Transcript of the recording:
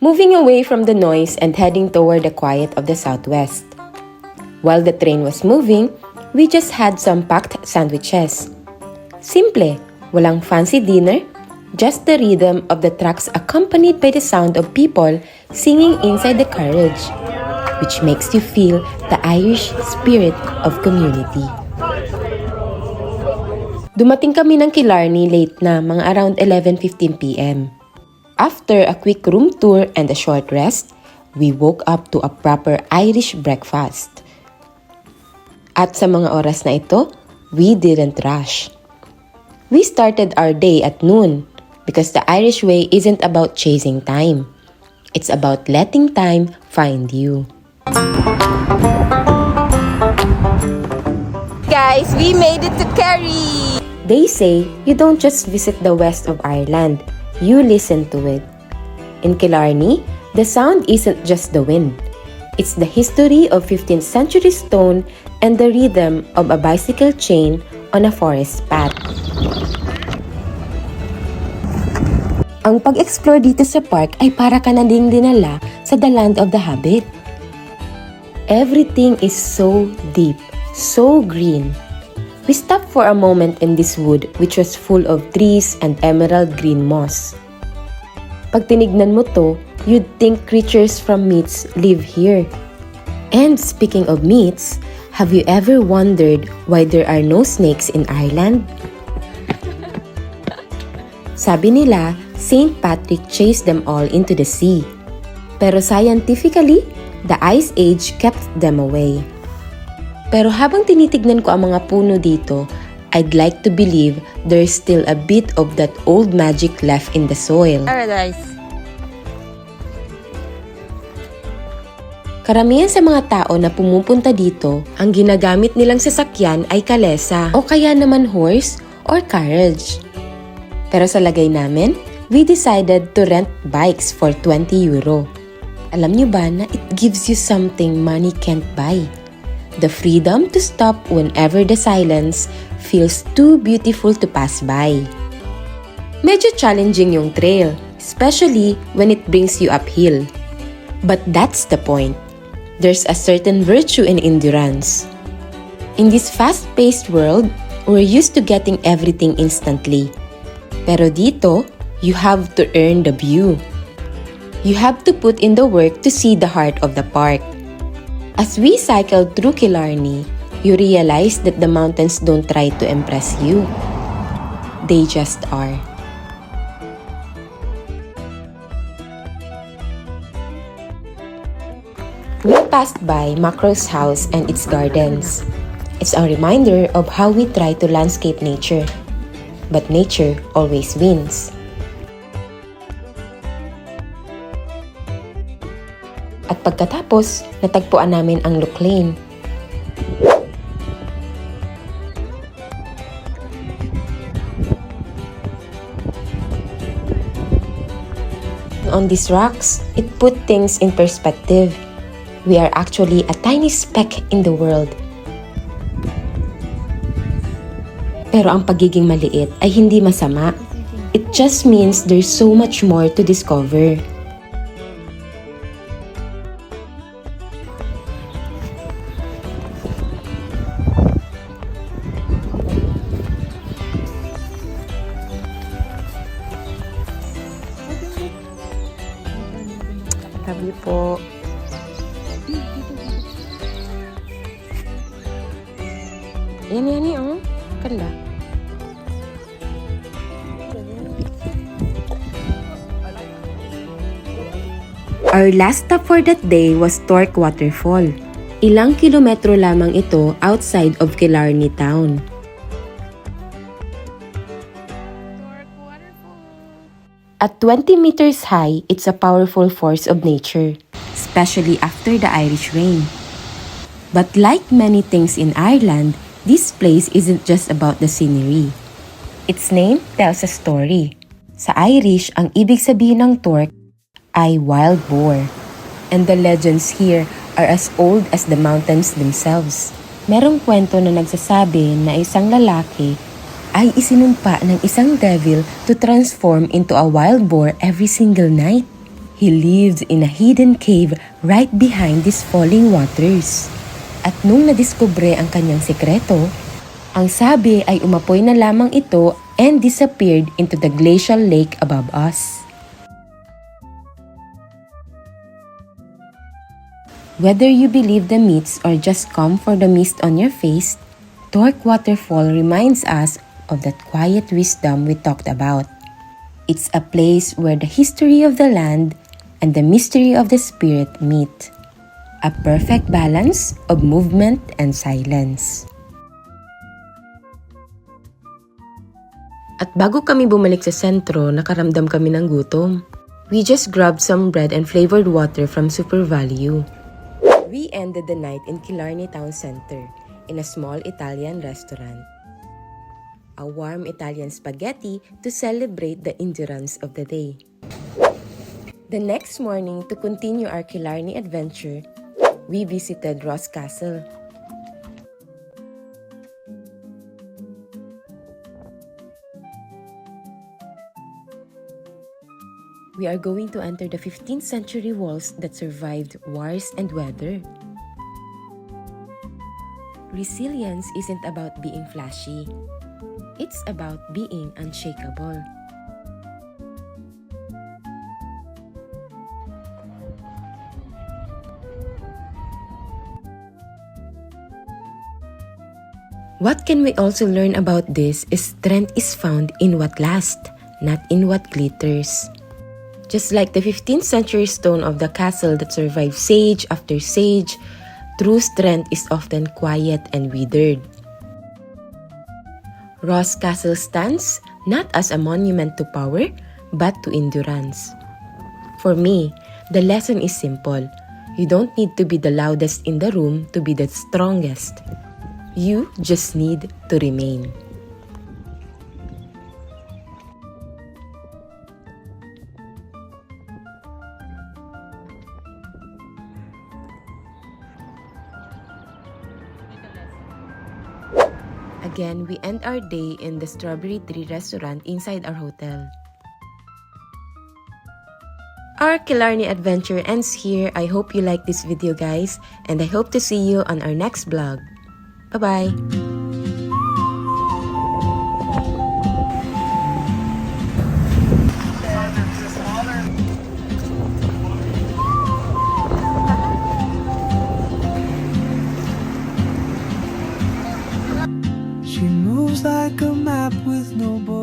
moving away from the noise and heading toward the quiet of the southwest. While the train was moving, we just had some packed sandwiches. Simple, walang fancy dinner, just the rhythm of the tracks accompanied by the sound of people singing inside the carriage, which makes you feel the Irish spirit of community. Dumating kami ng Killarney late na, mga around 11:15 p.m. After a quick room tour and a short rest, we woke up to a proper Irish breakfast. At sa mga oras na ito, we didn't rush. We started our day at noon because the Irish way isn't about chasing time. It's about letting time find you. Guys, we made it to Kerry! They say you don't just visit the west of Ireland, you listen to it. In Killarney, the sound isn't just the wind. It's the history of 15th century stone and the rhythm of a bicycle chain on a forest path. Ang pag-explore dito sa park ay para ka na ding dinala sa the land of the Hobbit. Everything is so deep, so green. We stopped for a moment in this wood which was full of trees and emerald green moss. Pag tinignan mo to, you'd think creatures from myths live here. And speaking of myths, have you ever wondered why there are no snakes in Ireland? Sabi nila, Saint Patrick chased them all into the sea. Pero scientifically, the Ice Age kept them away. Pero habang tinitignan ko ang mga puno dito, I'd like to believe there's still a bit of that old magic left in the soil. Paradise. Karamihan sa mga tao na pumupunta dito, ang ginagamit nilang sasakyan ay kalesa o kaya naman horse or carriage. Pero sa lagay namin, we decided to rent bikes for 20 euro. Alam nyo ba na it gives you something money can't buy? The freedom to stop whenever the silence feels too beautiful to pass by. Medyo challenging yung trail, especially when it brings you uphill. But that's the point. There's a certain virtue in endurance. In this fast-paced world, we're used to getting everything instantly. Pero dito, you have to earn the view. You have to put in the work to see the heart of the park. As we cycled through Killarney, you realize that the mountains don't try to impress you. They just are. We passed by Macro's house and its gardens. It's a reminder of how we try to landscape nature. But nature always wins. At pagkatapos, natagpuan namin ang Look Lane. On these rocks, it put things in perspective. We are actually a tiny speck in the world. Pero ang pagiging maliit ay hindi masama. It just means there's so much more to discover. Sabi po. Yan, oh. Kala. Our last stop for that day was Torque Waterfall. Ilang kilometro lamang ito outside of Killarney town. At 20 meters high, it's a powerful force of nature, especially after the Irish rain. But like many things in Ireland, this place isn't just about the scenery. Its name tells a story. Sa Irish, ang ibig sabihin ng Torque ay wild boar. And the legends here are as old as the mountains themselves. Merong kwento na nagsasabi na isang lalaki ay isinumpa ng isang devil to transform into a wild boar every single night. He lives in a hidden cave right behind these falling waters. At nung nadiskubre ang kanyang sekreto, ang sabi ay umapoy na lamang ito and disappeared into the glacial lake above us. Whether you believe the myths or just come for the mist on your face, Torque Waterfall reminds us of that quiet wisdom we talked about. It's a place where the history of the land and the mystery of the spirit meet. A perfect balance of movement and silence. At bago kami bumalik sa sentro, nakaramdam kami ng gutom. We just grabbed some bread and flavored water from Super Value. We ended the night in Killarney Town Center, in a small Italian restaurant. A warm Italian spaghetti to celebrate the endurance of the day. The next morning, to continue our Killarney adventure, we visited Ross Castle. We are going to enter the 15th century walls that survived wars and weather. Resilience isn't about being flashy. It's about being unshakable. What can we also learn about this is strength is found in what lasts, not in what glitters. Just like the 15th century stone of the castle that survived siege after siege, true strength is often quiet and withered. Ross Castle stands not as a monument to power, but to endurance. For me, the lesson is simple. You don't need to be the loudest in the room to be the strongest. You just need to remain. Again, we end our day in the Strawberry Tree restaurant inside our hotel. Our Killarney adventure ends here. I hope you like this video, guys, and I hope to see you on our next vlog. Bye-bye! She moves like a map with no borders.